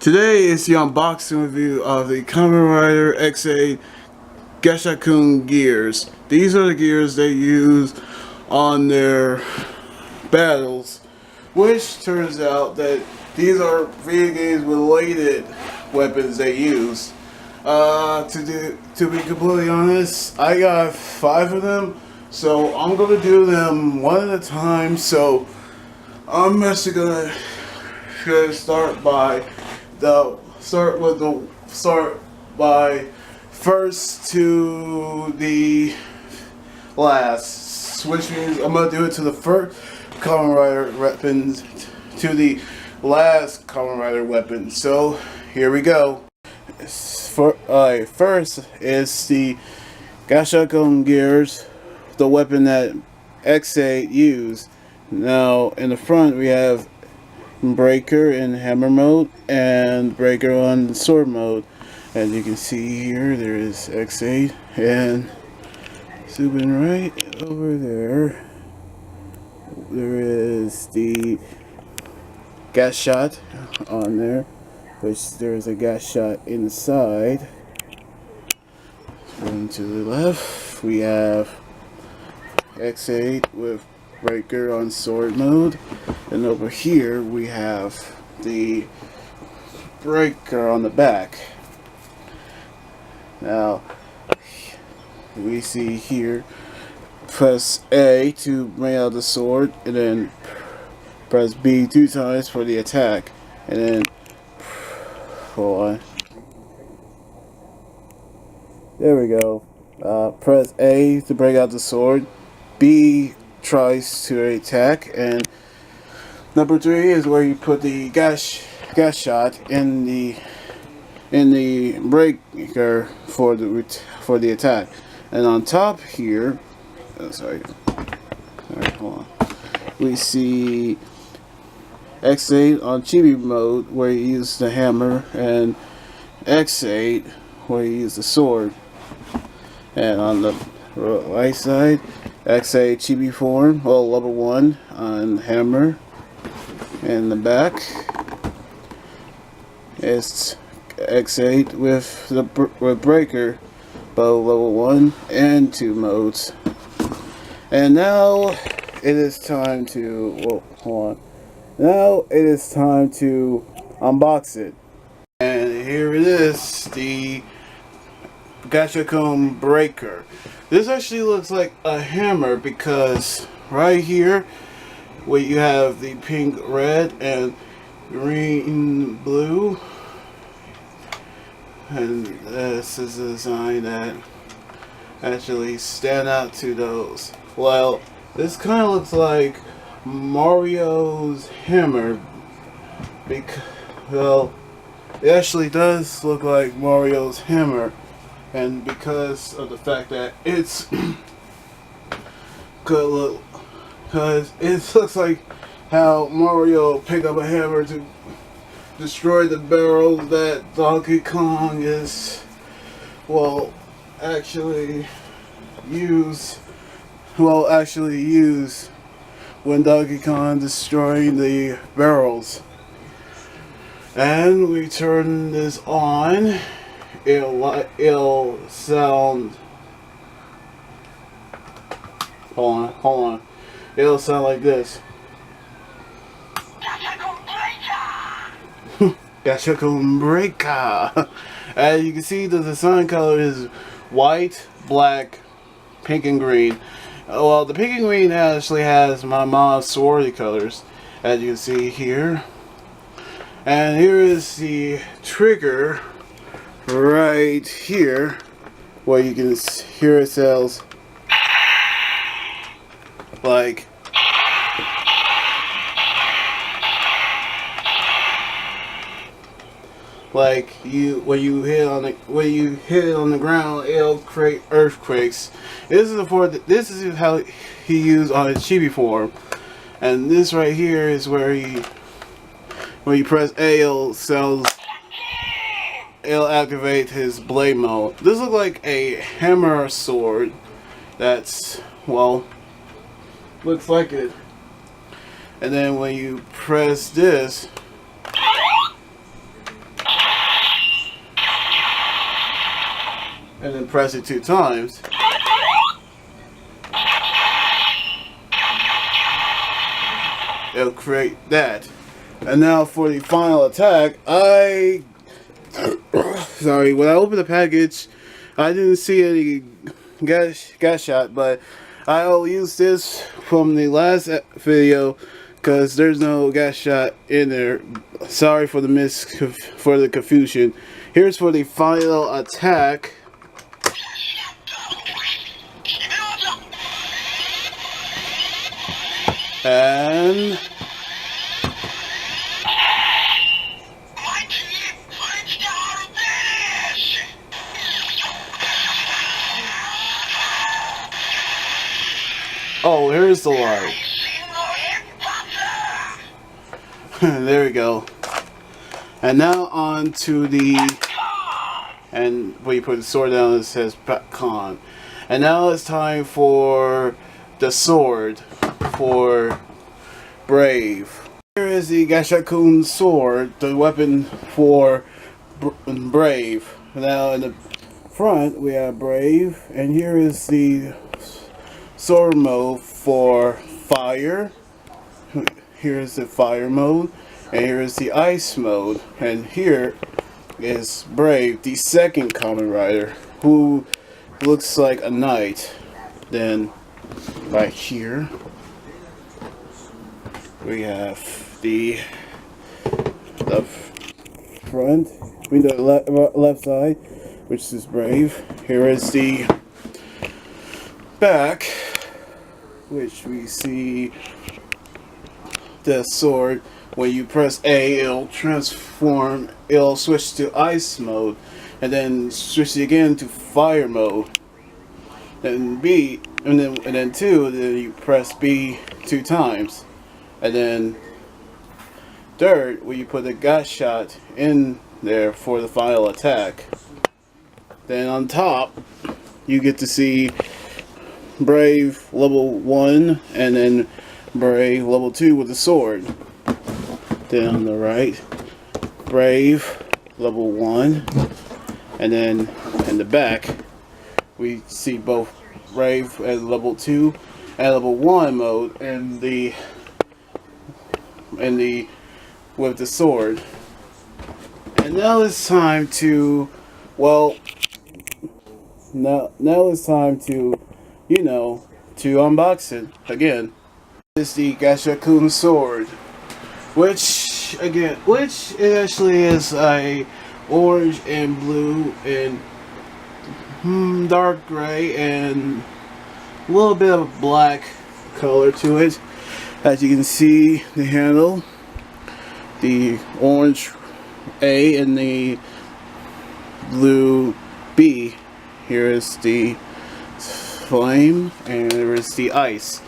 Today is the unboxing review of the Kamen Rider XA Gashacon gears. These are the gears they use on their battles, which turns out that these are video games related weapons they use. To be completely honest, I got 5 of them, so I'm gonna do them one at a time. So I'm actually gonna start by first to the last, which means I'm gonna do it to the first Kamen Rider weapons to the last Kamen Rider weapon. So here we go. First is the Gashacon gears, the weapon that XA used. Now in the front we have breaker in hammer mode and breaker on sword mode. As you can see here, there is X8, and zooming right over there is the gas shot on there, which there's a gas shot inside. Going to the left, we have X8 with breaker on sword mode, and over here we have the breaker on the back. Now we see here, press A to bring out the sword, and then press B 2 times for the attack, and then hold on, there we go. Press A to bring out the sword, B tries to attack, and number 3 is where you put the gas shot in the breaker for the attack. And on top here, alright, hold on, we see X8 on chibi mode where you use the hammer, and X8 where you use the sword. And on the right side, XA chibi form, well, level 1 on hammer. And the back is X8 with breaker, both level 1 and 2 modes. And now it is time to, well, hold on. Now it is time to unbox it. And here it is, the Gashacon breaker. This actually looks like a hammer because right here where you have the pink, red, and green, blue, and this is a design that actually stand out to those. Well, this kind of looks like Mario's hammer, because, well, it actually does look like Mario's hammer, and because of the fact that it's could look, because it looks like how Mario picked up a hammer to destroy the barrels that Donkey Kong is, well, actually use when Donkey Kong destroying the barrels. And we turn this on, it'll sound, hold on, it'll sound like this. Gashacon breaker. As you can see, the design color is white, black, pink, and green. Well, the pink and green actually has my mom's sorority colors, as you can see here. And here is the trigger right here, where you can hear it sounds like when you hit it on the ground, it'll create earthquakes. This is how he used on his chibi form. And this right here is where when you press A, it'll activate his blade mode. This looks like a hammer sword. That's, well, looks like it. And then when you press this, and then press it 2 times. It'll create that. And now for the final attack, sorry, when I opened the package, I didn't see any Gashot, but I'll use this from the last video because there's no Gashot in there. Sorry for the confusion. Here's for the final attack. And oh, here's the light. There we go. And now on to the, and when you put the sword down, it says Kamen. And now it's time for the sword for Brave. Here is the Gashacon sword, the weapon for Brave. Now in the front we have Brave, and here is the sword mode for fire. Here is the fire mode, and here is the ice mode, and here is Brave, the second Kamen Rider, who looks like a knight. Then right here we have the front, the left side, which is Brave. Here is the back, which we see the sword. When you press A, it'll transform, it'll switch to ice mode, and then switch it again to fire mode. Then B, and then 2, then you press B 2 times. And then third, where you put the Gashot in there for the final attack. Then on top, you get to see Brave level 1, and then Brave level 2 with the sword. Then on the right, Brave level 1, and then in the back, we see both Brave at level 2 and level 1 mode, and the with the sword. And now it's time to, well, now it's time to, you know, to unbox it again. This is the Gashacon sword, which it actually is a orange and blue and dark gray and a little bit of a black color to it. As you can see, the handle, the orange A and the blue B. Here is the flame, and there is the ice.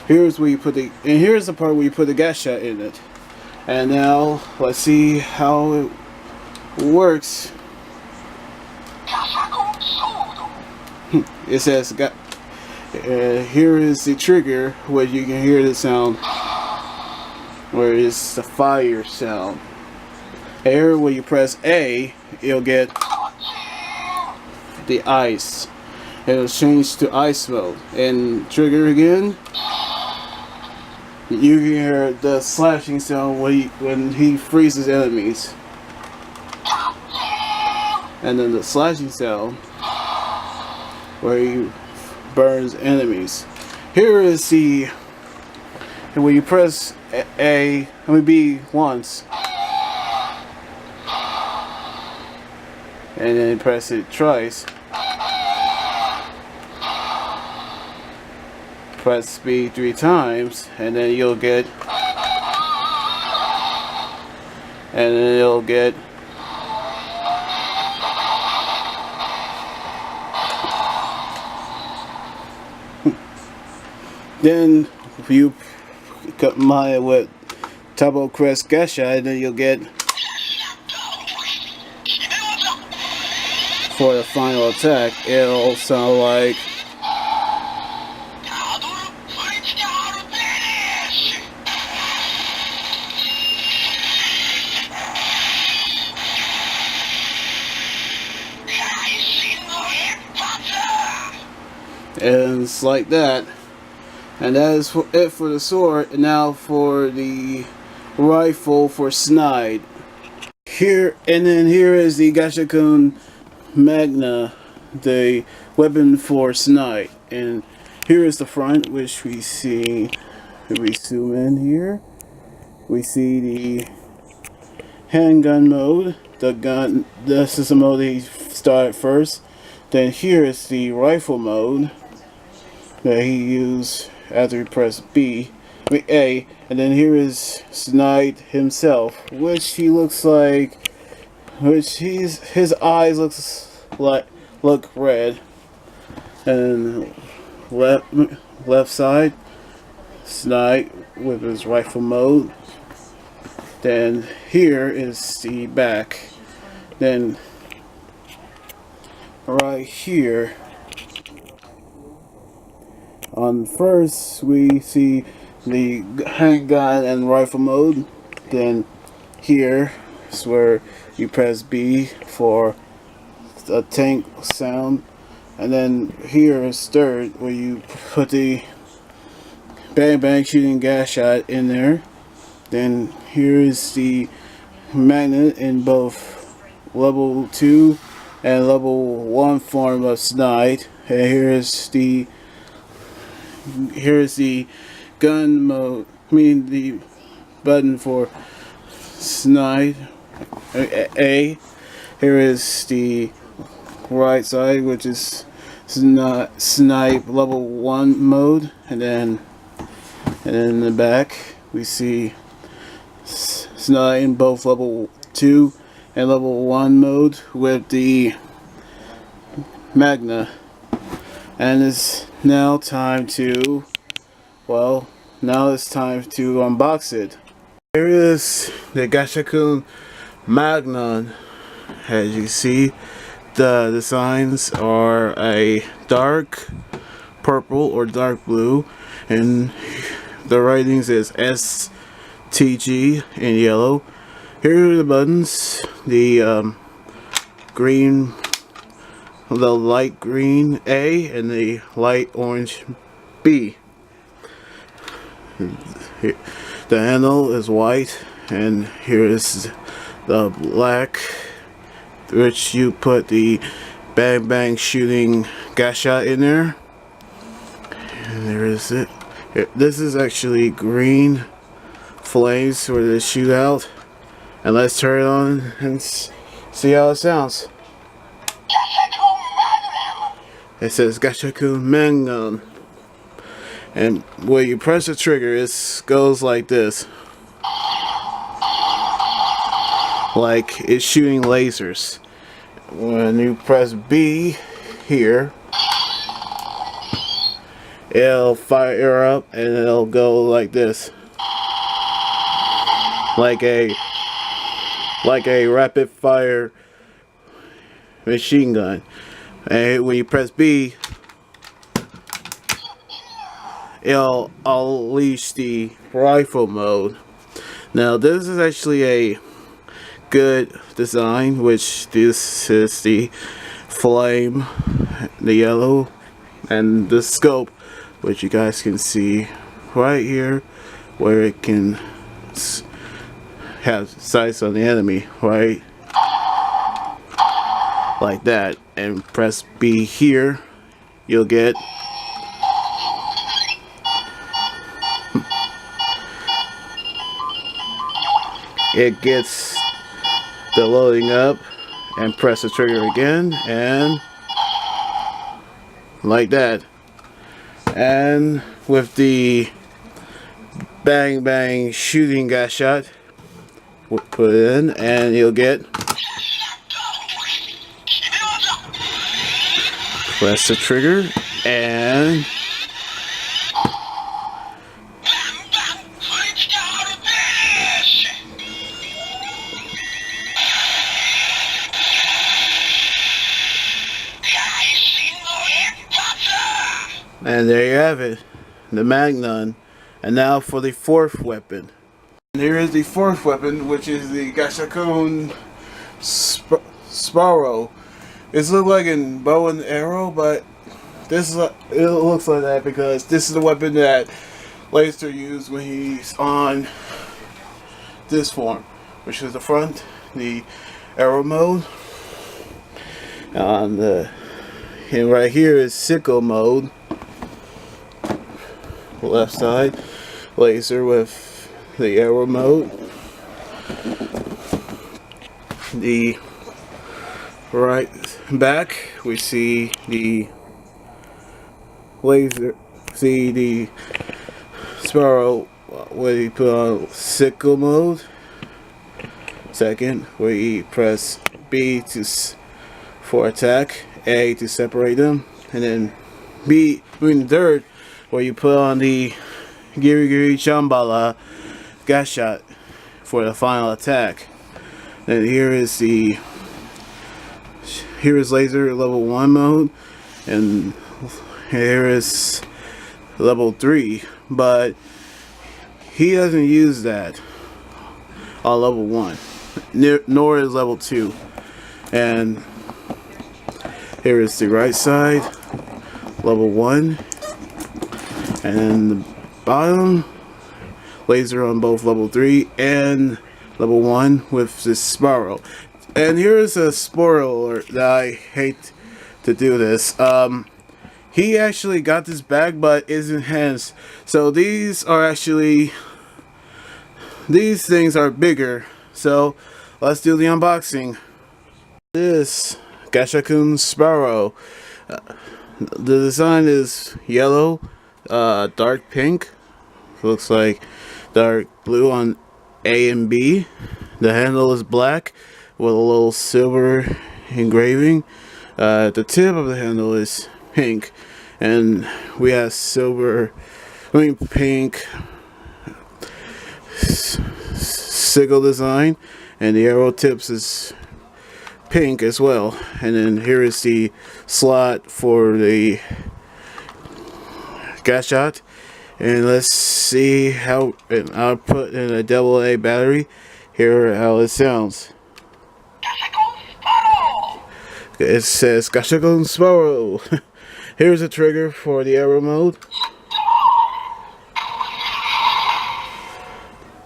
Here's where you put the, and here's the part where you put the Gashot in it. And now let's see how it works. It says here is the trigger where you can hear the sound, where it's the fire sound. Here when you press A, you'll get the ice. It'll change to ice mode. And trigger again, you can hear the slashing sound when he freezes enemies. And then the slashing sound where he burns enemies. Here is the, and when you press A, B once, and then press it twice, press B 3 times, and then you'll get, and then you'll get then if you combine with Turbo Crest Gashot, then you'll get, for the final attack, it'll sound like And it's like that. And that is it for the sword. And now for the rifle for Snide. Here and then here is the Gashacon Magna, the weapon for Snide. And here is the front, which we see. If we zoom in here, we see the handgun mode. The gun. This is the mode he started first. Then here is the rifle mode that he used after he pressed A, and then here is Snide himself, which he looks like, his eyes look red, and left side Snide with his rifle mode. Then here is the back. Then right here on first we see the handgun and rifle mode. Then here is where you press B for the tank sound, and then here is third where you put the bang bang shooting gas shot in there. Then here is the magnet in both level 2 and level 1 form of Snide. And here is the gun mode, the button for Snide A. Here is the right side, which is Snide level 1 mode, and then in the back we see Snide in both level 2 and level 1 mode with the Magna. And it's now time to, unbox it. Here is the Gashacon Magnum. As you see, the designs are a dark purple or dark blue, and the writings is STG in yellow. Here are the buttons. The green, the light green A, and the light orange B. The handle is white, and here is the black, which you put the bang bang shooting gas shot in there. And there is it. This is actually green flames for the shootout. And let's turn it on and see how it sounds. It says Gashacon Magnum. And when you press the trigger, it goes like this. Like it's shooting lasers. When you press B here, it'll fire up and it'll go like this. Like a rapid fire machine gun. And when you press B, it'll unleash the rifle mode. Now this is actually a good design, which this is the flame, the yellow, and the scope, which you guys can see right here, where it can have sights on the enemy, right? Like that. And press B here, you'll get it gets the loading up, and press the trigger again, and like that. And with the bang bang shooting gas shot, we'll put it in, and you'll get, press the trigger, and there you have it, the Magnum. And now for the fourth weapon. And here is the fourth weapon, which is the Gashacon Sparrow. It's look like a bow and arrow, but This is it looks like that because this is the weapon that Laser used when he's on this form, which is the front, the arrow mode. On the and right here is sickle mode. Left side, Laser with the arrow mode. The right back, we see the Laser, see the Sparrow where you put on sickle mode. Second, where you press B for attack, A to separate them, and then B, third, where you put on the Giri Shambhala Gashot for the final attack. And here is Laser level 1 mode, and here is level 3, but he doesn't use that on level 1, nor is level 2. And here is the right side, level 1, and then the bottom, Laser on both level 3 and level 1 with this Sparrow. And here's a spoiler alert that I hate to do this. He actually got this bag, but is enhanced. So these things are bigger. So let's do the unboxing. This Gashacon Sparrow. The design is yellow, dark pink. Looks like dark blue on A and B. The handle is black with a little silver engraving. The tip of the handle is pink, and we have pink sickle design, and the arrow tips is pink as well. And then here is the slot for the Gashot, and let's see how. And I'll put in a AA battery. Hear how it sounds. It says Gashacon Sparrow. Here's a trigger for the arrow mode.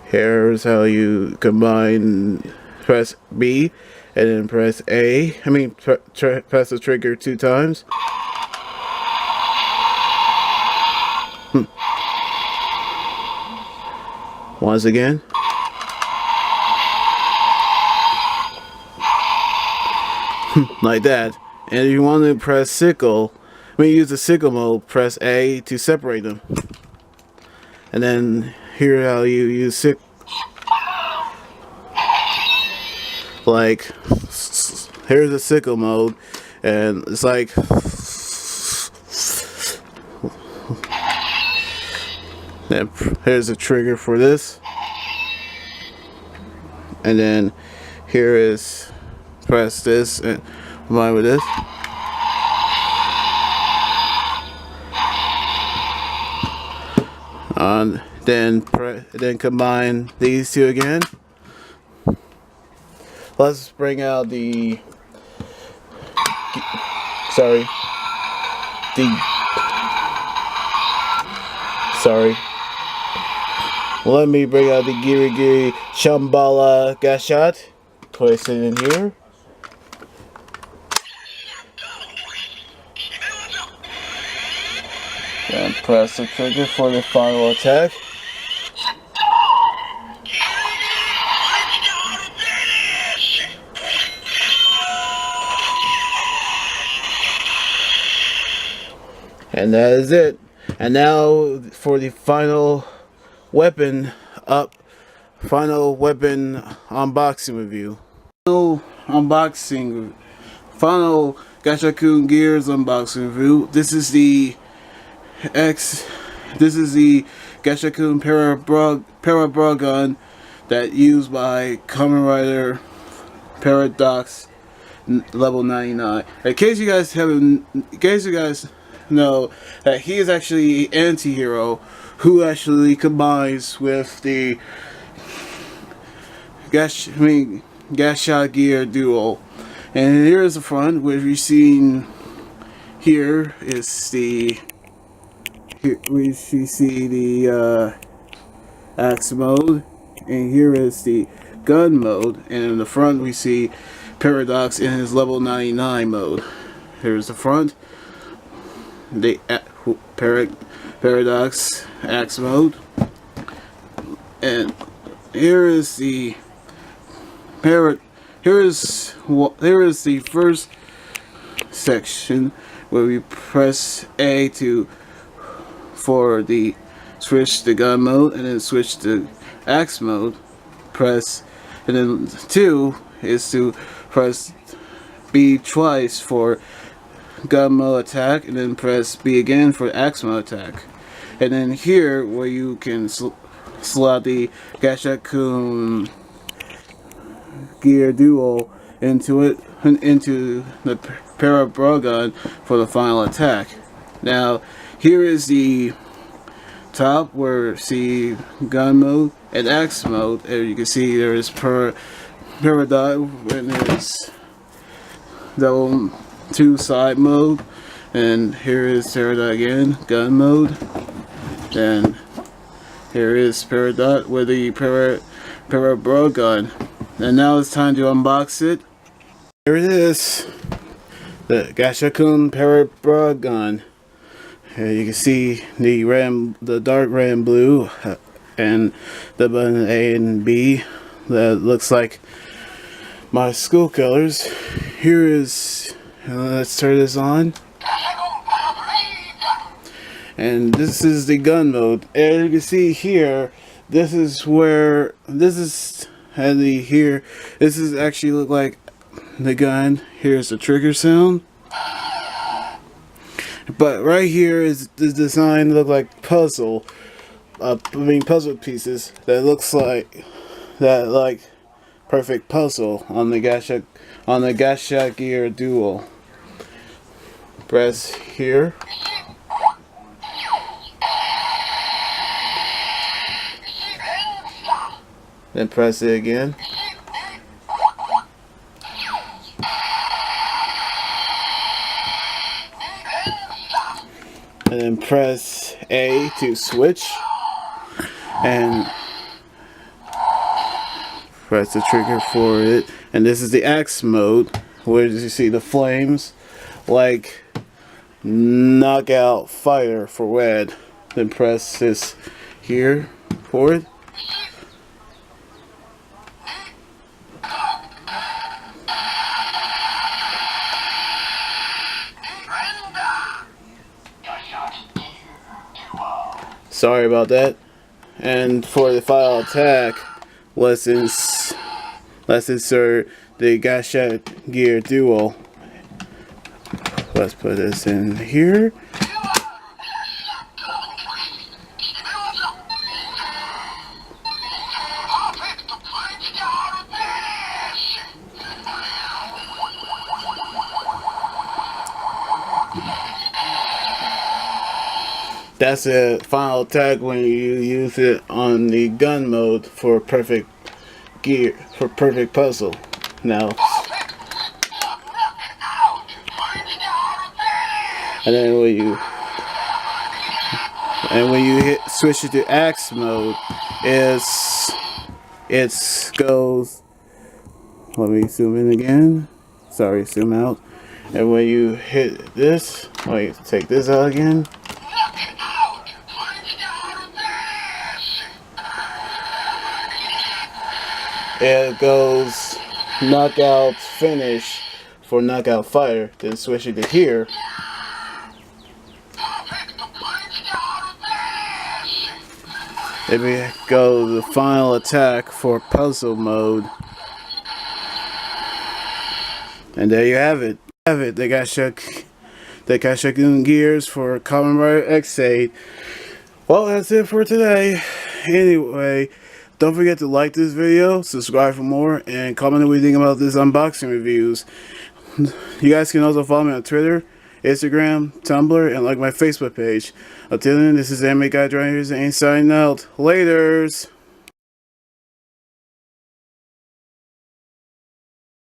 Here's how you combine. Press B and then press A. Press the trigger 2 times. Once again. Like that. And if you want to press sickle, use the sickle mode, press A to separate them. And then here how you use sickle. Like, here's the sickle mode, and it's like, and here's a trigger for this, and then here is press this and combine with this. Then combine these two again. Let's bring out let me bring out the Giri Shambhala Gashot. Place it in here. And press the trigger for the final attack. And that is it. And now for the final weapon unboxing review. Final Gashacon Gears unboxing review. This is the Gashacon parabragun that used by Kamen Rider Paradox level 99. In case you guys know that he is actually an anti-hero who actually combines with the Gashot Gear duo. And here's the front, where you've seen here is the here we see the axe mode, and here is the gun mode, and in the front we see Paradox in his level 99 mode. Here's the front, the Paradox axe mode, and here is the here is the first section where we press A for the switch to gun mode, and then switch to axe mode. Press, and then 2 is to press B twice for gun mode attack, and then press B again for axe mode attack. And then here where you can slot the Gashacon gear dual into the parabragun for the final attack. Now here is the top where see gun mode and axe mode, and you can see there is paradox and there's double 2 side mode, and here is paradox again gun mode, and here is paradox with the parabragun. And now it's time to unbox it. Here it is, the Gashacon parabragun. You can see the dark red and blue, and the button A and B that looks like my school colors. Here is, let's turn this on, and this is the gun mode. And you can see here, this is where this is actually look like the gun. Here's the trigger sound. But right here is the design look like puzzle pieces that looks like perfect puzzle on the Gacha Gear Dual. Press here. Then press it again. And then press A to switch, and press the trigger for it. And this is the axe mode, where you see the flames like knockout fighter for red. Then press this here for it. Sorry about that. And for the final attack, let's insert the Gacha Gear Dual. Let's put this in here. That's a final attack when you use it on the gun mode for perfect puzzle. Now, and then when you switch it to axe mode, it goes. Let me zoom in again. Sorry, zoom out. And when you hit this, take this out again. It goes knockout finish for knockout fighter. Then switch it to here. Then we go to the final attack for puzzle mode. And there you have it. The Gashacon gears for Kamen Rider X8. Well, that's it for today. Anyway, don't forget to like this video, subscribe for more, and comment what you think about this unboxing reviews. You guys can also follow me on Twitter, Instagram, Tumblr, and like my Facebook page. Until then, this is Anime Guy Drivers and signing out. Laters!